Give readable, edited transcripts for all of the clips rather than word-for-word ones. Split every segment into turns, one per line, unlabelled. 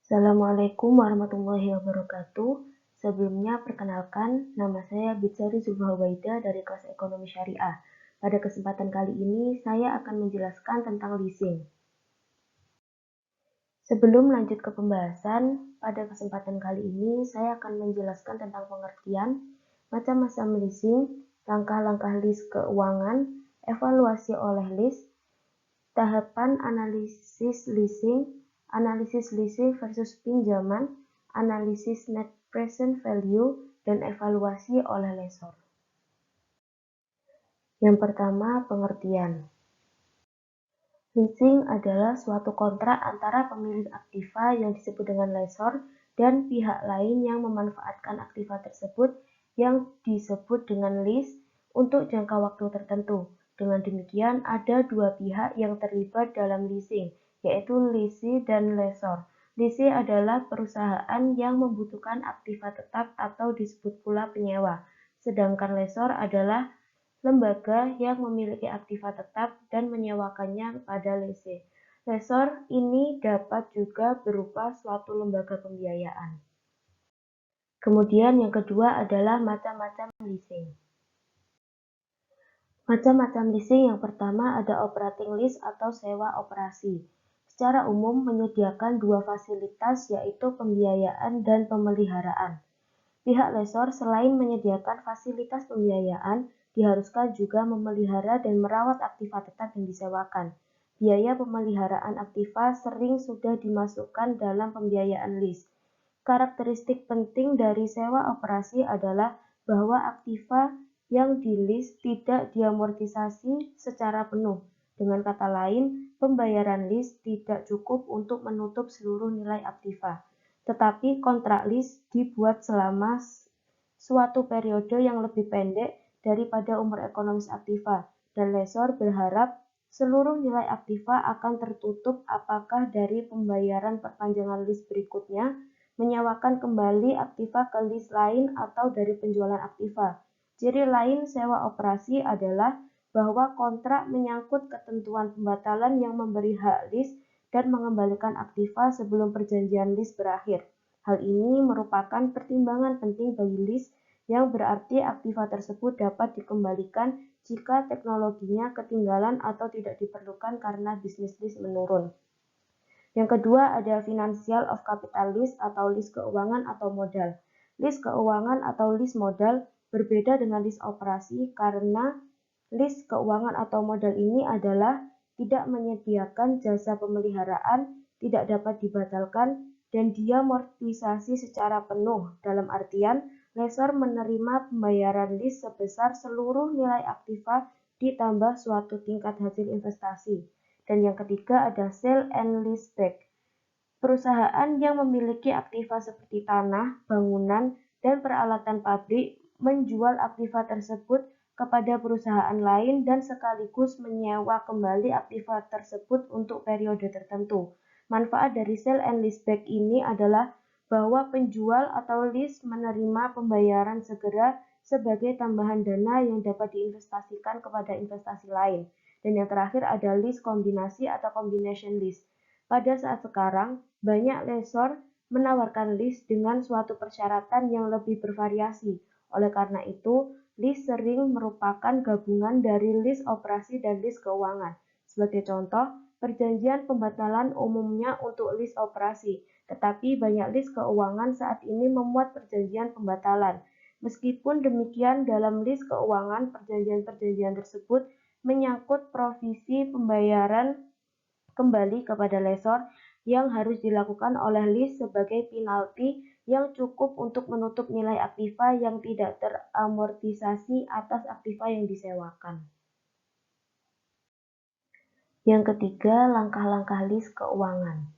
Assalamualaikum warahmatullahi wabarakatuh. Sebelumnya perkenalkan, nama saya Bitsari Zulfahuwaida dari kelas Ekonomi Syariah. Pada kesempatan kali ini, saya akan menjelaskan tentang leasing. Sebelum lanjut ke pembahasan, pada kesempatan kali ini saya akan menjelaskan tentang pengertian, macam-macam leasing, langkah-langkah lease keuangan, evaluasi oleh lease, tahapan analisis leasing versus pinjaman, analisis net present value, dan evaluasi oleh lessor. Yang pertama, pengertian. Leasing adalah suatu kontrak antara pemilik aktiva yang disebut dengan lessor dan pihak lain yang memanfaatkan aktiva tersebut yang disebut dengan lease untuk jangka waktu tertentu. Dengan demikian, ada dua pihak yang terlibat dalam leasing, yaitu lessee dan lessor. Lessee adalah perusahaan yang membutuhkan aktiva tetap atau disebut pula penyewa, sedangkan lessor adalah lembaga yang memiliki aktiva tetap dan menyewakannya kepada lessee. Lessor ini dapat juga berupa suatu lembaga pembiayaan. Kemudian yang kedua adalah macam-macam leasing. Macam-macam leasing yang pertama ada operating lease atau sewa operasi. Secara umum menyediakan dua fasilitas yaitu pembiayaan dan pemeliharaan. Pihak lessor selain menyediakan fasilitas pembiayaan, diharuskan juga memelihara dan merawat aktiva tetap yang disewakan. Biaya pemeliharaan aktiva sering sudah dimasukkan dalam pembiayaan lease. Karakteristik penting dari sewa operasi adalah bahwa aktiva yang di-lease tidak diamortisasi secara penuh. Dengan kata lain, pembayaran lease tidak cukup untuk menutup seluruh nilai aktiva. Tetapi kontrak lease dibuat selama suatu periode yang lebih pendek daripada umur ekonomis aktiva, dan lessor berharap seluruh nilai aktiva akan tertutup apakah dari pembayaran perpanjangan lease berikutnya, menyewakan kembali aktiva ke lease lain atau dari penjualan aktiva. Ciri lain sewa operasi adalah bahwa kontrak menyangkut ketentuan pembatalan yang memberi hak lease dan mengembalikan aktiva sebelum perjanjian lease berakhir. Hal ini merupakan pertimbangan penting bagi lease yang berarti aktiva tersebut dapat dikembalikan jika teknologinya ketinggalan atau tidak diperlukan karena bisnis lease menurun. Yang kedua ada financial of capital lease atau lease keuangan atau modal. Lease keuangan atau lease modal berbeda dengan lease operasi karena lease keuangan atau modal ini adalah tidak menyediakan jasa pemeliharaan, tidak dapat dibatalkan, dan diamortisasi secara penuh. Dalam artian, lessor menerima pembayaran lease sebesar seluruh nilai aktiva ditambah suatu tingkat hasil investasi. Dan yang ketiga ada sale and leaseback. Perusahaan yang memiliki aktiva seperti tanah, bangunan, dan peralatan pabrik menjual aktiva tersebut kepada perusahaan lain dan sekaligus menyewa kembali aktiva tersebut untuk periode tertentu. Manfaat dari sale and leaseback ini adalah bahwa penjual atau lease menerima pembayaran segera sebagai tambahan dana yang dapat diinvestasikan kepada investasi lain. Dan yang terakhir ada lease kombinasi atau combination lease. Pada saat sekarang, banyak lessor menawarkan lease dengan suatu persyaratan yang lebih bervariasi. Oleh karena itu, lease sering merupakan gabungan dari lease operasi dan lease keuangan. Sebagai contoh, perjanjian pembatalan umumnya untuk lease operasi, tetapi banyak lease keuangan saat ini memuat perjanjian pembatalan. Meskipun demikian, dalam lease keuangan, perjanjian-perjanjian tersebut menyangkut provisi pembayaran kembali kepada lessor yang harus dilakukan oleh lease sebagai penalti yang cukup untuk menutup nilai aktiva yang tidak teramortisasi atas aktiva yang disewakan. Yang ketiga, langkah-langkah lease keuangan.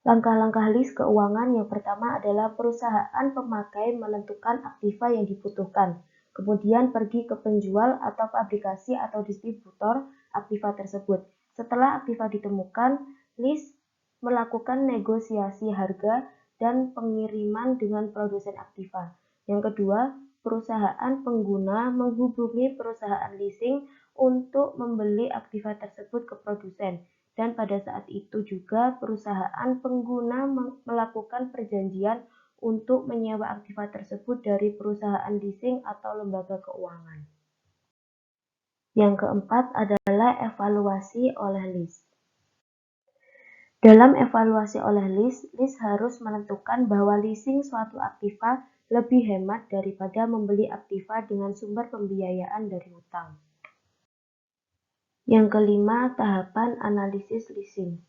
Langkah-langkah lease keuangan yang pertama adalah perusahaan pemakai menentukan aktiva yang dibutuhkan, kemudian pergi ke penjual atau fabrikasi atau distributor aktiva tersebut. Setelah aktiva ditemukan, lease melakukan negosiasi harga dan pengiriman dengan produsen aktiva. Yang kedua, perusahaan pengguna menghubungi perusahaan leasing untuk membeli aktiva tersebut ke produsen. dan pada saat itu juga perusahaan pengguna melakukan perjanjian untuk menyewa aktiva tersebut dari perusahaan leasing atau lembaga keuangan. Yang keempat adalah evaluasi oleh lease. Dalam evaluasi oleh lease harus menentukan bahwa leasing suatu aktiva lebih hemat daripada membeli aktiva dengan sumber pembiayaan dari hutang. Yang kelima, tahapan analisis leasing.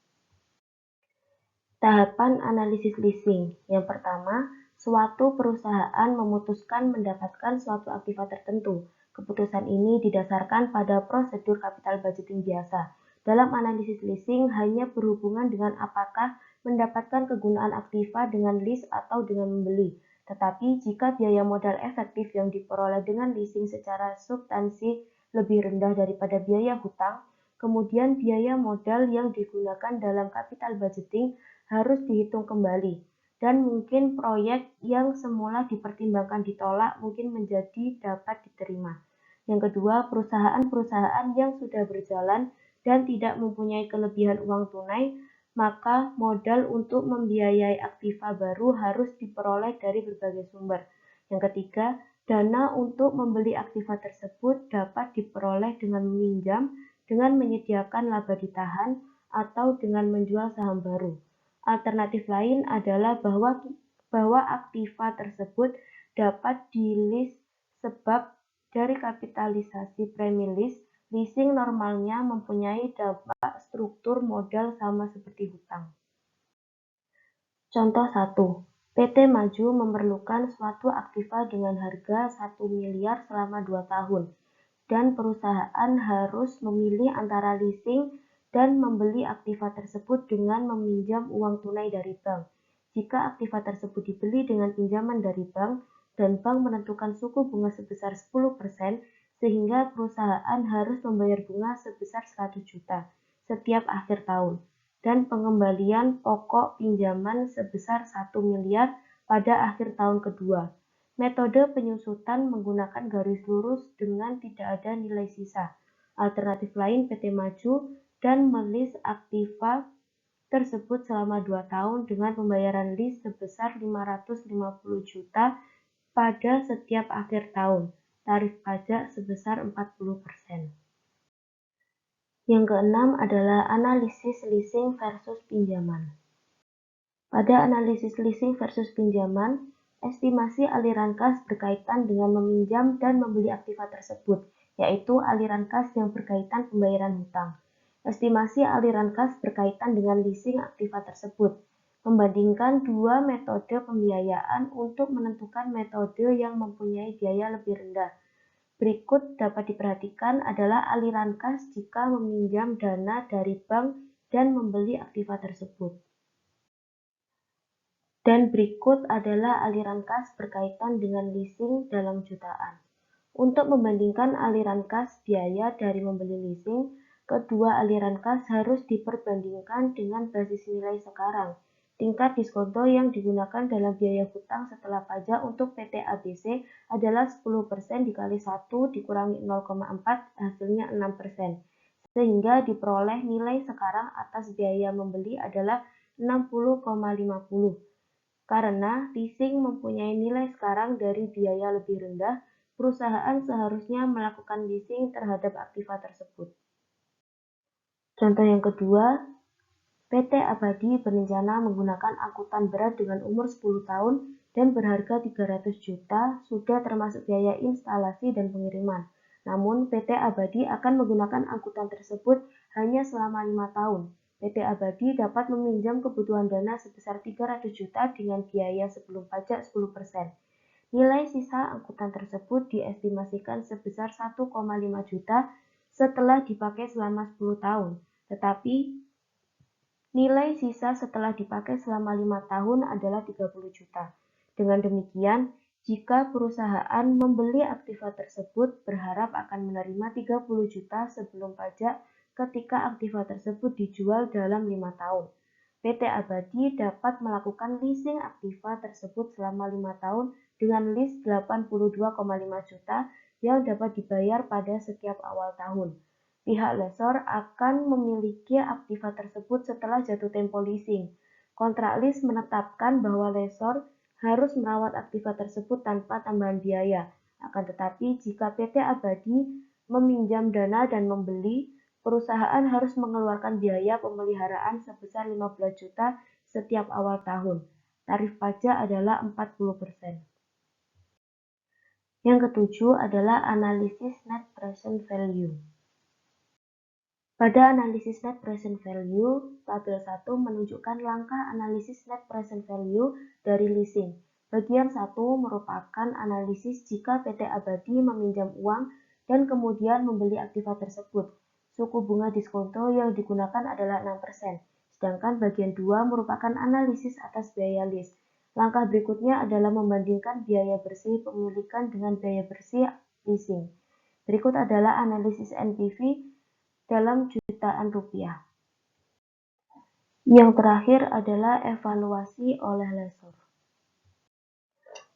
Tahapan analisis leasing. Yang pertama, suatu perusahaan memutuskan mendapatkan suatu aktiva tertentu. Keputusan ini didasarkan pada prosedur capital budgeting biasa. Dalam analisis leasing hanya berhubungan dengan apakah mendapatkan kegunaan aktiva dengan lease atau dengan membeli. Tetapi jika biaya modal efektif yang diperoleh dengan leasing secara substansi lebih rendah daripada biaya hutang, kemudian biaya modal yang digunakan dalam capital budgeting harus dihitung kembali, dan mungkin proyek yang semula dipertimbangkan ditolak mungkin menjadi dapat diterima. Yang kedua, perusahaan-perusahaan yang sudah berjalan dan tidak mempunyai kelebihan uang tunai, maka modal untuk membiayai aktiva baru harus diperoleh dari berbagai sumber. Yang ketiga, dana untuk membeli aktiva tersebut dapat diperoleh dengan meminjam, dengan menyediakan laba ditahan, atau dengan menjual saham baru. Alternatif lain adalah bahwa aktiva tersebut dapat di-lease sebab dari kapitalisasi premi leasing normalnya mempunyai dampak struktur modal sama seperti hutang. Contoh 1. PT Maju memerlukan suatu aktiva dengan harga 1 miliar selama 2 tahun, dan perusahaan harus memilih antara leasing dan membeli aktiva tersebut dengan meminjam uang tunai dari bank. Jika aktiva tersebut dibeli dengan pinjaman dari bank, dan bank menentukan suku bunga sebesar 10%, sehingga perusahaan harus membayar bunga sebesar 100 juta setiap akhir tahun, dan pengembalian pokok pinjaman sebesar 1 miliar pada akhir tahun kedua. Metode penyusutan menggunakan garis lurus dengan tidak ada nilai sisa. Alternatif lain, PT Maju dan melis aktiva tersebut selama 2 tahun dengan pembayaran lease sebesar 550 juta pada setiap akhir tahun. Tarif pajak sebesar 40%. Yang keenam adalah analisis leasing versus pinjaman. Pada analisis leasing versus pinjaman, estimasi aliran kas berkaitan dengan meminjam dan membeli aktiva tersebut, yaitu aliran kas yang berkaitan pembayaran hutang. Estimasi aliran kas berkaitan dengan leasing aktiva tersebut. Membandingkan dua metode pembiayaan untuk menentukan metode yang mempunyai biaya lebih rendah. Berikut dapat diperhatikan adalah aliran kas jika meminjam dana dari bank dan membeli aktiva tersebut. Dan berikut adalah aliran kas berkaitan dengan leasing dalam jutaan. Untuk membandingkan aliran kas biaya dari membeli leasing, kedua aliran kas harus diperbandingkan dengan basis nilai sekarang. Tingkat diskonto yang digunakan dalam biaya hutang setelah pajak untuk PT ABC adalah 10% dikali 1 dikurangi 0,4 hasilnya 6%. Sehingga diperoleh nilai sekarang atas biaya membeli adalah 60,50. Karena leasing mempunyai nilai sekarang dari biaya lebih rendah, perusahaan seharusnya melakukan leasing terhadap aktiva tersebut. Contoh yang kedua, PT Abadi berencana menggunakan angkutan berat dengan umur 10 tahun dan berharga 300 juta sudah termasuk biaya instalasi dan pengiriman. Namun PT Abadi akan menggunakan angkutan tersebut hanya selama 5 tahun. PT Abadi dapat meminjam kebutuhan dana sebesar 300 juta dengan biaya sebelum pajak 10%. Nilai sisa angkutan tersebut diestimasikan sebesar 1,5 juta setelah dipakai selama 10 tahun. Tetapi nilai sisa setelah dipakai selama 5 tahun adalah 30 juta. Dengan demikian, jika perusahaan membeli aktiva tersebut berharap akan menerima 30 juta sebelum pajak ketika aktiva tersebut dijual dalam 5 tahun. PT Abadi dapat melakukan leasing aktiva tersebut selama 5 tahun dengan lease 82,5 juta yang dapat dibayar pada setiap awal tahun. Pihak lessor akan memiliki aktiva tersebut setelah jatuh tempo leasing. Kontrak lease menetapkan bahwa lessor harus merawat aktiva tersebut tanpa tambahan biaya. Akan tetapi, jika PT Abadi meminjam dana dan membeli, perusahaan harus mengeluarkan biaya pemeliharaan sebesar 15 juta setiap awal tahun. Tarif pajak adalah 40%. Yang ketujuh adalah analisis net present value. Pada analisis net present value, tabel 1 menunjukkan langkah analisis net present value dari leasing. Bagian 1 merupakan analisis jika PT Abadi meminjam uang dan kemudian membeli aktiva tersebut. Suku bunga diskonto yang digunakan adalah 6%, sedangkan bagian 2 merupakan analisis atas biaya lease. Langkah berikutnya adalah membandingkan biaya bersih pemilikan dengan biaya bersih leasing. Berikut adalah analisis NPV dalam jutaan rupiah. Yang terakhir adalah evaluasi oleh lessor.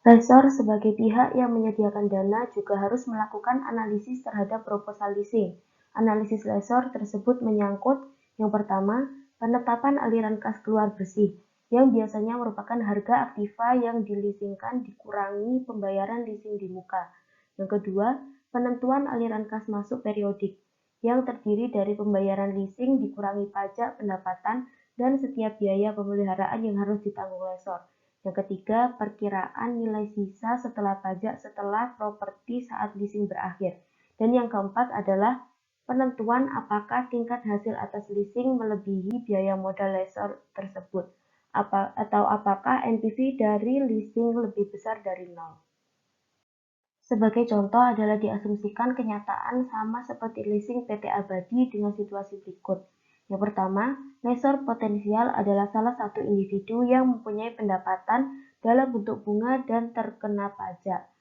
Lessor sebagai pihak yang menyediakan dana juga harus melakukan analisis terhadap proposal leasing. Analisis lessor tersebut menyangkut yang pertama, penetapan aliran kas keluar bersih, yang biasanya merupakan harga aktiva yang dileasingkan dikurangi pembayaran leasing di muka. Yang kedua, penentuan aliran kas masuk periodik, yang terdiri dari pembayaran leasing dikurangi pajak pendapatan dan setiap biaya pemeliharaan yang harus ditanggung lessor. Yang ketiga, perkiraan nilai sisa setelah pajak setelah properti saat leasing berakhir. Dan yang keempat adalah penentuan apakah tingkat hasil atas leasing melebihi biaya modal lessor tersebut, atau apakah NPV dari leasing lebih besar dari nol. Sebagai contoh adalah diasumsikan kenyataan sama seperti leasing PT Abadi dengan situasi berikut. Yang pertama, lessor potensial adalah salah satu individu yang mempunyai pendapatan dalam bentuk bunga dan terkena pajak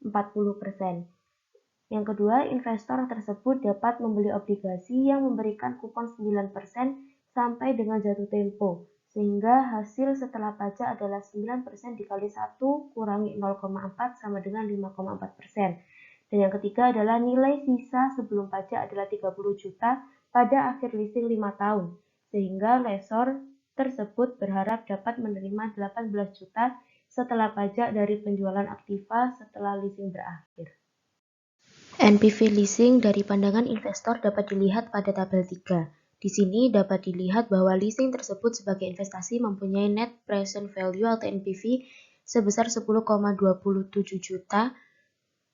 40%. Yang kedua, investor tersebut dapat membeli obligasi yang memberikan kupon 9% sampai dengan jatuh tempo, sehingga hasil setelah pajak adalah 9% dikali 1 kurangi 0,4 sama dengan 5,4%. Dan yang ketiga adalah nilai sisa sebelum pajak adalah 30 juta pada akhir leasing 5 tahun, sehingga lessor tersebut berharap dapat menerima 18 juta setelah pajak dari penjualan aktiva setelah leasing berakhir. NPV leasing dari pandangan investor dapat dilihat pada tabel 3. Di sini dapat dilihat bahwa leasing tersebut sebagai investasi mempunyai net present value atau NPV sebesar 10,27 juta.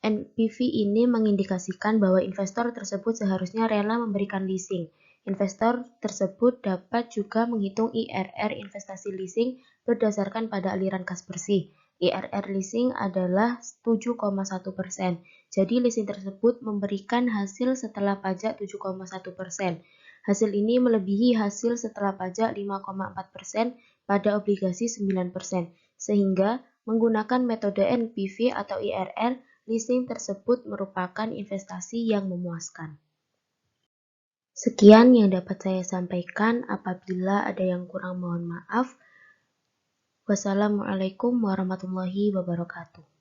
NPV ini mengindikasikan bahwa investor tersebut seharusnya rela memberikan leasing. Investor tersebut dapat juga menghitung IRR investasi leasing berdasarkan pada aliran kas bersih. IRR leasing adalah 7,1%. Jadi leasing tersebut memberikan hasil setelah pajak 7,1%. Hasil ini melebihi hasil setelah pajak 5,4% pada obligasi 9%. Sehingga menggunakan metode NPV atau IRR, leasing tersebut merupakan investasi yang memuaskan. Sekian yang dapat saya sampaikan. Apabila ada yang kurang mohon maaf. Wassalamualaikum warahmatullahi wabarakatuh.